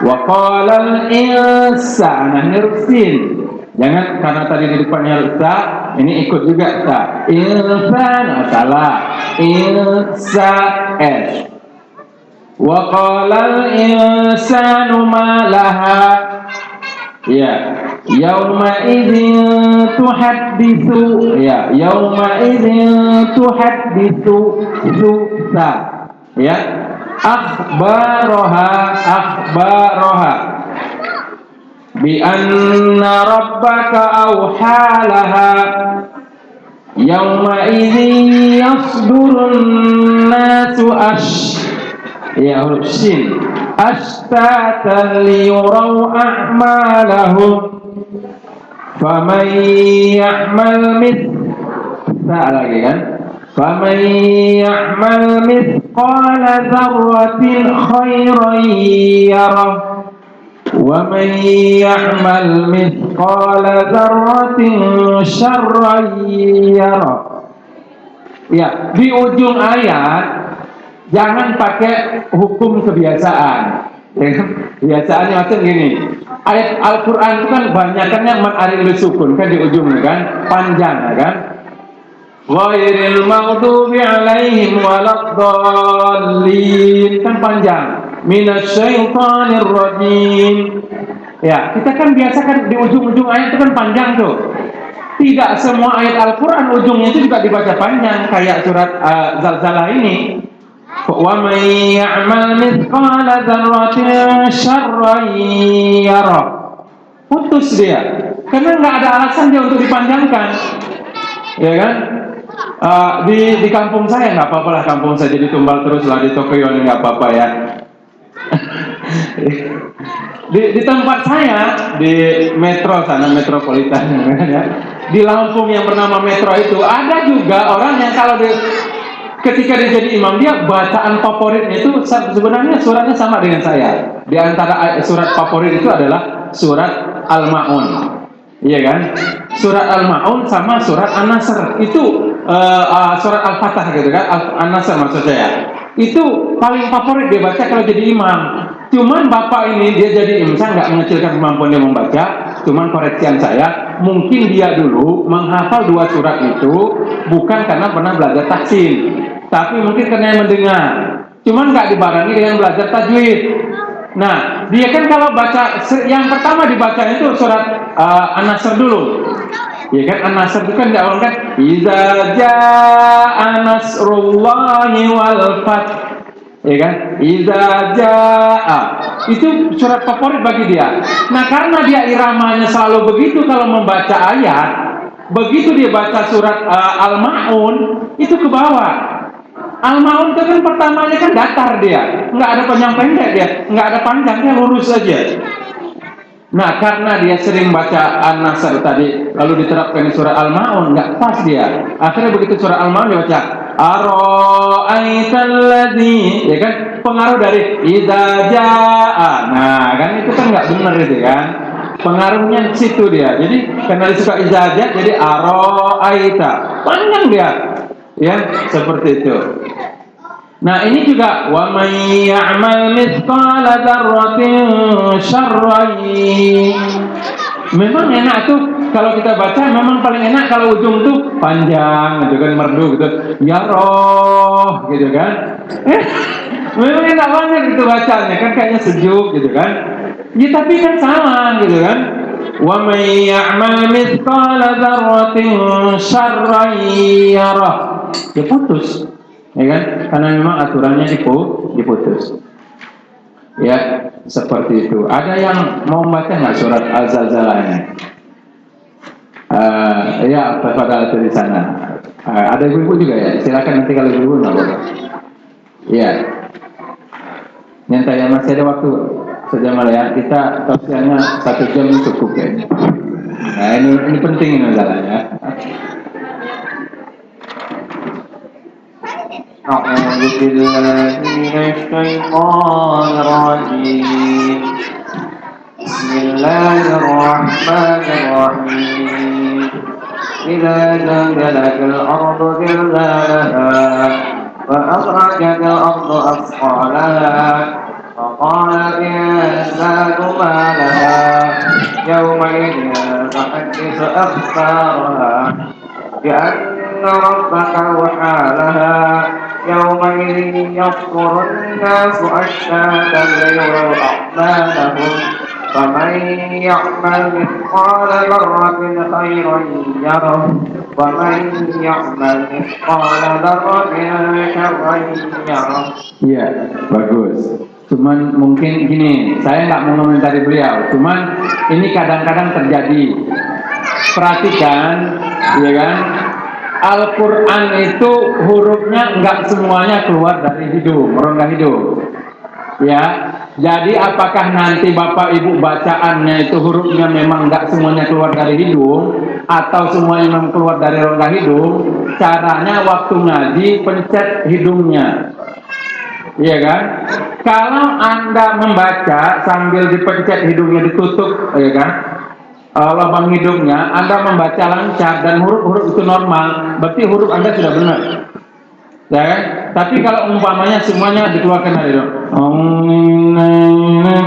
S2: wa qala al insanu nirsin. Jangan karena tadi di depannya sa, ini ikut juga sa. Insan salah. Insa s. Wa qala al insanu ma laha. Ya, yauma idzin tuhadditsu, ya, yauma idzin tuhadditsu sa, ya, akhbaraha bi anna rabbaka awhalaha yauma idzin yasdurun nasu ya huruf shin ashtatan liyuraw a'malahum faman ya'mal lagi kan, faman ya'mal mithqala dzarratin khairan yarah wa man ya'mal mithqala dzarratin syarran yarah. Ya, di ujung ayat jangan pakai hukum kebiasaan. Biasaannya macam gini. Ayat Al-Quran itu kan banyakannya man aril sukun kan di ujungnya kan, panjang kan. Ghairil maghdubi alaihim waladdallin kan panjang. Minasyaitonir rajim. Ya, kita kan biasa kan di ujung-ujung ayat itu kan panjang tuh. Tidak semua ayat Al-Quran ujungnya itu juga dibaca panjang kayak surat Zalzalah ini. Wa may ya'mal mithqala dzarratin syarran yarah. Putus dia. Karena enggak ada alasan dia untuk dipanjangkan. Ya kan? Di kampung saya nggak apa-apa lah, kampung saya jadi tumbal terus lah di Tokyo nggak apa-apa ya. Di tempat saya di metro sana, metropolitan ya, di Lampung yang bernama Metro itu ada juga orang yang kalau ketika dia jadi imam, dia bacaan favoritnya itu sebenarnya suratnya sama dengan saya. Di antara surat favorit itu adalah surat Al-Ma'un, iya kan? Surat Al-Ma'un sama surat An-Nasr itu surat Al-Fatah gitu kan, An-Nasr maksud saya. Itu paling favorit dia baca kalau jadi imam. Cuman bapak ini dia jadi imam, saya nggak mengecilkan kemampuan dia membaca. Cuman koreksian saya, mungkin dia dulu menghafal 2 surat itu bukan karena pernah belajar tahsin, tapi mungkin karena mendengar. Cuman nggak dibarengi dengan belajar tajwid. Nah, dia kan kalau baca yang pertama dibaca itu surat An-Nasr dulu. Ya kan, An-Nasr itu kan diawal kan Iza jaa nasrullahi wal fath. Ya kan? Iza jaa. Itu surat favorit bagi dia. Nah, karena dia iramanya selalu begitu kalau membaca ayat, begitu dia baca surat Al-Ma'un itu ke bawah. Al-Ma'un itu kan pertamanya kan datar dia, nggak ada panjang pendek dia, nggak ada panjangnya, lurus saja. Nah, karena dia sering baca An-Nasr tadi, lalu diterapkan di surah Al-Ma'un, nggak pas dia. Akhirnya begitu surah Al-Ma'un dia baca Ara'aital ladzi, ya kan? Pengaruh dari idza jaa. Nah, kan itu kan nggak benar itu kan? Pengaruhnya di situ dia. Jadi karena dia suka idza jaa, jadi ara'aita. Panjang dia. Ya, seperti itu. Nah, ini juga wa may ya'mal mithqala dzarratin syarran. Memang enak tuh kalau kita baca, memang paling enak kalau ujung tuh panjang gitu kan, merdu gitu. Ya roh gitu kan. Memang enak banget gitu bacanya kan, kayaknya sejuk gitu kan. Ya tapi kan salah gitu kan. Wa may ya'mal mithqala dzarratin syarran yarah. Ya putus. Ya kan? Karena memang aturannya diputus. Ya, seperti itu. Ada yang mau baca nggak surat Az-Zalzalah ini? Ya, pada di sana. Ada ibu-ibu juga ya. Silakan nanti kalau ibu-ibu nggak apa-apa. Ya. Nyantai ya, masih ada waktu. Sejam ya. Kita tafsirnya 1 jam cukup ya. Nah, ini penting ini masalahnya.
S3: أعوذ بالله من الشيطان الرجيم بسم الله الرحمن الرحيم إذا زلزلت الأرض زلزالها وأخرجت الأرض أثقالها فقال الإنسان ما لها يومئذ تحدث أخبارها بأن ربك أوحى لها يومئذ يصدر الناس أشتاتا ليروا أعمالهم فمن يعمل مثقال ذرة خيرا يره ومن يعمل مثقال ذرة شرا يره.
S2: Iya, bagus. Cuman mungkin gini, saya nggak mau komentari beliau. Cuman ini kadang-kadang terjadi. Perhatikan, ya kan? Al-Quran itu hurufnya nggak semuanya keluar dari hidung, rongga hidung. Ya, jadi apakah nanti Bapak Ibu bacaannya itu hurufnya memang nggak semuanya keluar dari hidung, atau semuanya memang keluar dari rongga hidung? Caranya waktu ngaji pencet hidungnya, iya kan? Kalau Anda membaca sambil dipencet hidungnya ditutup, ya kan? Lubang hidungnya, Anda membaca lancar dan huruf-huruf itu normal, berarti huruf Anda sudah benar. Ya kan? Tapi kalau umpamanya semuanya dikeluarkan dari hidung,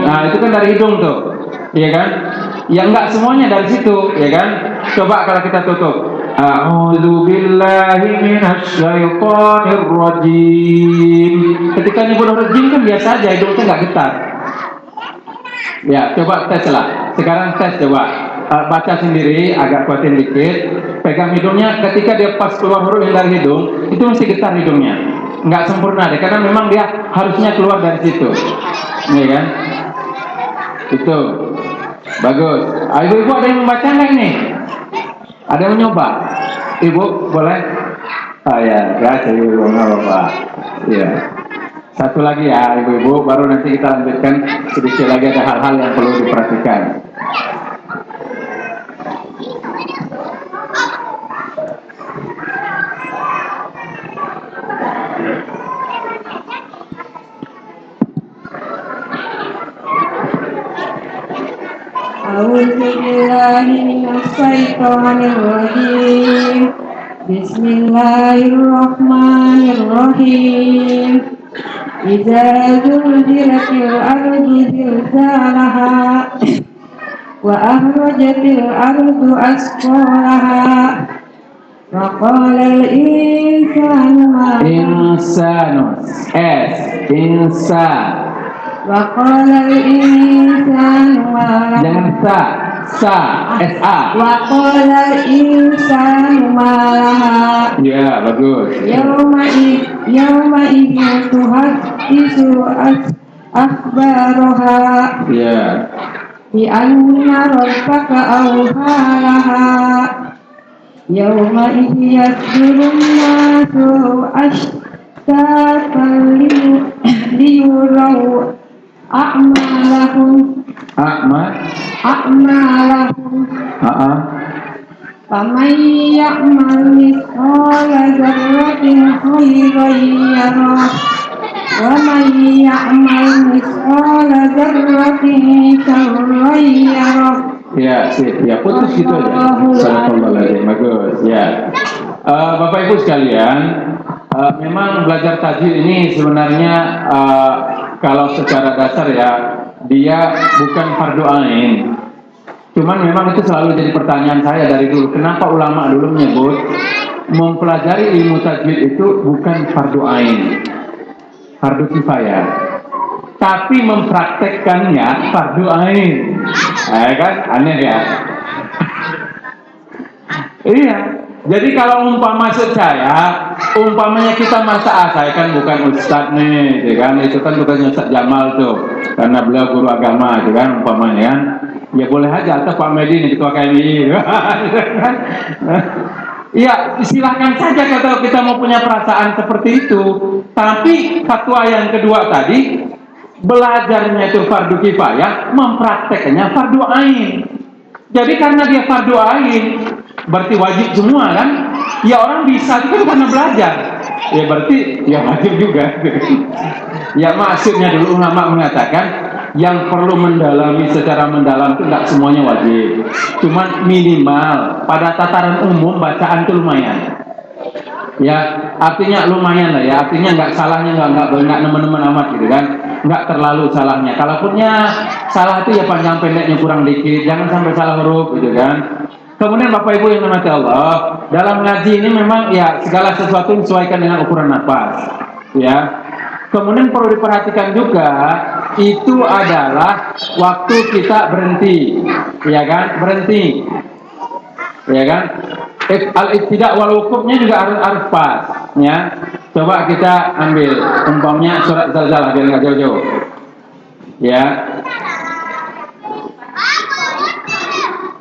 S2: nah itu kan dari hidung tuh, ya kan? Ya enggak semuanya dari situ, ya kan? Coba kalau kita tutup, A'udzu billahi minasy syaithanir rajim. Ketika nyebut huruf jim kan biasa aja, hidungnya enggak getar. Ya, coba tes lah. Sekarang tes coba. Baca sendiri, agak kuatin dikit, pegang hidungnya, ketika dia pas keluar huruf yang dari hidung, itu mesti getar hidungnya, nggak sempurna deh, karena memang dia harusnya keluar dari situ, ya kan? Itu bagus. Ibu-ibu ada yang membaca nggak ini? Ada yang mencoba? Ibu boleh? Oh ya, kasih ibu bapak. Ya. Satu lagi ya ibu-ibu, baru nanti kita lanjutkan sedikit lagi ada hal-hal yang perlu diperhatikan.
S4: A'udzubillahiminasyaitonirrajim. Bismillahirrahmanirrahim. Idza zulzilatil ardu zilzalaha wa akhrajatil ardu asqalaha wa qala al-insanu ma
S2: Insanu, insan.
S4: wa qala al-insanu ma
S2: Jangan sa,
S4: wa qala al-insanu ma laha
S2: Ya, bagus.
S4: yawma idzin tuhaddisu akhbaraha
S2: Ya,
S4: bi anna rabbaka awhalaha yawma idzi yasdurun nasu ashtatan liyuraw a'malahum faman ya'mal mithqala dzarratin khairan yarah wa man ya'mal mithqala dzarratin syarran yarah.
S2: ya, sip. Ya, putus gitu aja. Sadaqallahul bagus. Ya. Bapak Ibu sekalian, memang belajar tajwid ini sebenarnya kalau secara dasar ya dia bukan fardu ain. Cuman memang itu selalu jadi pertanyaan saya dari dulu. Kenapa ulama dulu menyebut mempelajari ilmu tajwid itu bukan fardu ain, fardu kifayah, tapi mempraktekkannya fardu ain. Kan aneh ya. Iya. Jadi kalau maksud saya, umpamanya kita masa saya kan bukan ustadz nih, gitu kan? Itu kan bukan Ustadz Jamal tuh, karena beliau guru agama, gitu kan? Umpamanya kan, ya boleh aja atau Pak Medi nih ketua KMI, ya silahkan saja kalau kita mau punya perasaan seperti itu. Tapi fatwa yang kedua tadi, belajarnya itu fardu kifayah, memprakteknya fardu ain. Jadi karena dia fardu ain, berarti wajib semua kan? Ya orang bisa itu kan karena belajar. Ya berarti ya wajib juga. Ya maksudnya dulu ulama mengatakan yang perlu mendalami secara mendalam itu tidak semuanya wajib. Cuman minimal pada tataran umum bacaan itu lumayan. Ya artinya lumayan lah ya. Artinya nggak salahnya nggak nemen-nemen amat gitu kan? Nggak terlalu salahnya. Kalaupunnya salah itu ya panjang pendeknya kurang dikit. Jangan sampai salah huruf gitu kan? Kemudian Bapak Ibu yang dirahmati Allah, dalam ngaji ini memang ya segala sesuatu disesuaikan dengan ukuran nafas, ya. Kemudian perlu diperhatikan juga itu adalah waktu kita berhenti, ya kan? Berhenti, ya kan? Al-ibtida' wal wukufnya juga harus pas, ya. Coba kita ambil umpamanya surat Zalzalah biar nggak jauh-jauh, ya.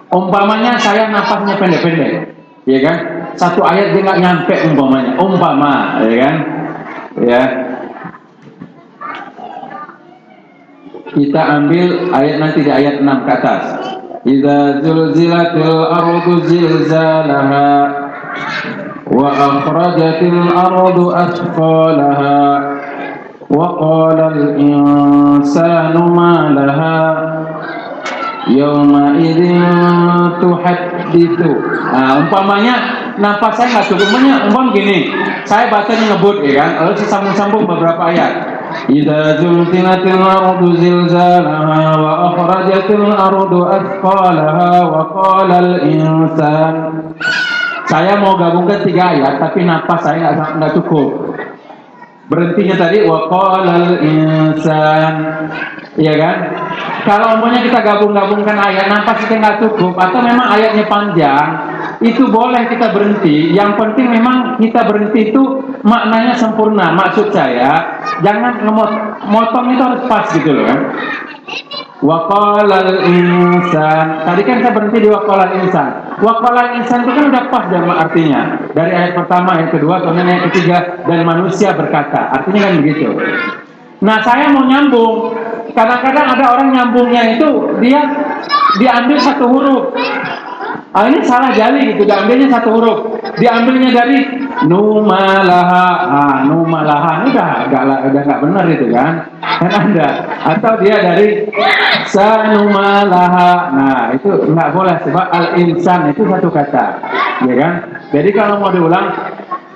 S2: Umpamanya saya nafasnya pendek-pendek, ya kan? Satu ayat dia nggak nyampe umpamanya, ya kan? Ya. Kita ambil ayat nanti di ayat 6 ke atas. Idza zulzilatil ardu zilzalaha wa akhrajatil ardu athqalaha wa qala al insanu ma laha Yawma idzin tuhadditsu. Umpamanya nafas saya nggak cukup banyak. Gini, saya bacanya ngebut ya kan, lalu saya sambung-sambung beberapa ayat. Idza zulzilatil ardu zilzalaha wa akhrajatil ardu athqalaha wa qala al insan. Saya mau gabungkan 3 ayat, tapi nafas saya nggak cukup. Berhentinya tadi wa qala al insan, iya kan? Kalau umpamanya kita gabungkan ayat, nafas kita nggak cukup, atau memang ayatnya panjang, itu boleh kita berhenti. Yang penting memang kita berhenti itu maknanya sempurna. Maksud saya, jangan motong itu harus pas gitu loh kan. Wa qalal insan. Tadi kan saya berhenti di wa qalal insan. Wa qalal insan itu kan udah pas jamaah artinya. Dari ayat pertama, ayat kedua, kemudian ayat ketiga, dan manusia berkata. Artinya kan begitu. Nah, saya mau nyambung. Kadang-kadang ada orang nyambungnya itu dia diambil satu huruf. Ini salah jali gitu, diambilnya satu huruf. Diambilnya dari numalaha. Numalaha ini udah nggak benar itu kan? Kan ada. Atau dia dari sanumalaha. Nah, itu nggak boleh sebab al-insan itu satu kata. Ya kan? Jadi kalau mau diulang,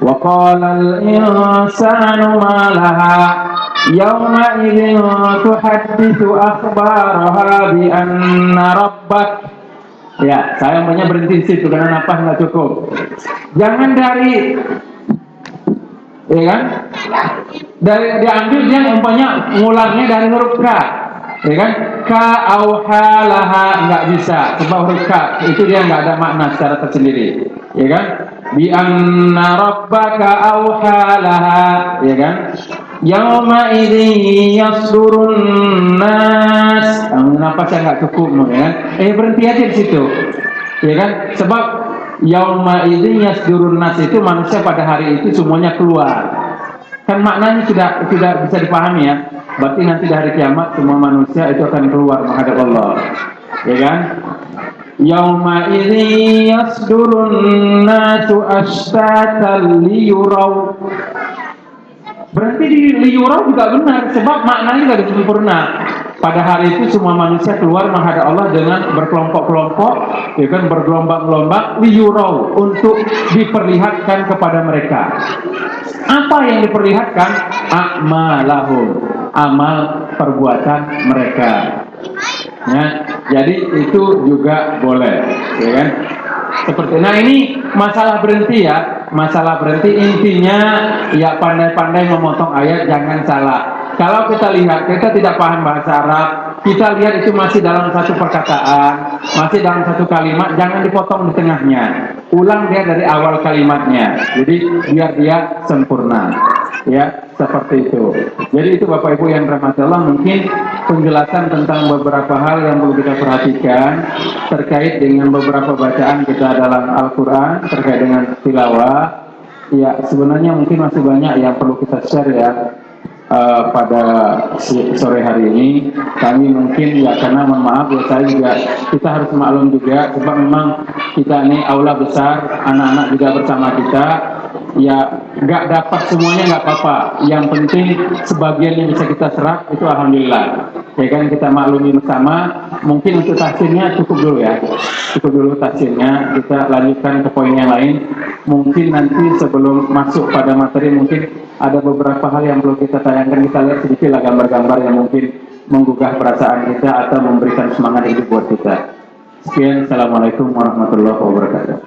S2: wa qalal insanu malaha yauma idzin tuhadditsu akhbaraha bi anna rabbak. Ya, saya umpamanya berhenti di situ karena nafas nggak cukup. Jangan dari, ya kan? Dari diambil dia umpamanya ngulangnya dari huruf K, ya kan? Ka auhalaha nggak bisa, sebab huruf K itu dia nggak ada makna secara tersendiri, ya kan? Bi anna rabbaka auhalaha, ya kan? Yauma idzin yasdurun nas. Kenapa saya nggak cukup, ya kan? Berhenti aja di situ, ya kan? Sebab yauma idzin yasdurun nas itu manusia pada hari itu semuanya keluar. Kan maknanya sudah bisa dipahami ya. Berarti nanti di hari kiamat semua manusia itu akan keluar menghadap Allah, ya kan? Yauma idzin yasdurun nasu ashtatan liyuraw. Berarti di liyurah juga benar, sebab maknanya tidak sempurna. Pada hari itu semua manusia keluar menghadap Allah dengan berkelompok-kelompok, ya kan, bergelombang-gelombang, liyurah, untuk diperlihatkan kepada mereka. Apa yang diperlihatkan? A'malahum, amal perbuatan mereka. Ya, jadi itu juga boleh, ya kan? Seperti, nah ini masalah berhenti ya, masalah berhenti intinya ya pandai-pandai memotong ayat, jangan salah. Kalau kita lihat, kita tidak paham bahasa Arab, kita lihat itu masih dalam satu perkataan, masih dalam satu kalimat, jangan dipotong di tengahnya. Ulang dia dari awal kalimatnya, jadi biar dia sempurna. Ya, seperti itu. Jadi itu Bapak Ibu yang dirahmati Allah, mungkin penjelasan tentang beberapa hal yang perlu kita perhatikan terkait dengan beberapa bacaan kita dalam Al-Quran, terkait dengan tilawah. Ya, sebenarnya mungkin masih banyak yang perlu kita share ya. Pada sore hari ini kami mungkin ya, karena mohon maaf ya, saya juga, kita harus maklum juga sebab memang kita ini aula besar, anak-anak juga bersama kita ya, nggak dapat semuanya nggak apa-apa, yang penting sebagian yang bisa kita serap itu alhamdulillah, ya kan, kita maklumi bersama. Mungkin untuk tafsirnya cukup dulu ya, cukup dulu tafsirnya, kita lanjutkan ke poin yang lain. Mungkin nanti sebelum masuk pada materi mungkin ada beberapa hal yang perlu kita tayangkan, kita lihat sedikit lah gambar-gambar yang mungkin menggugah perasaan kita atau memberikan semangat hidup buat kita. Sekian, Assalamualaikum warahmatullahi wabarakatuh.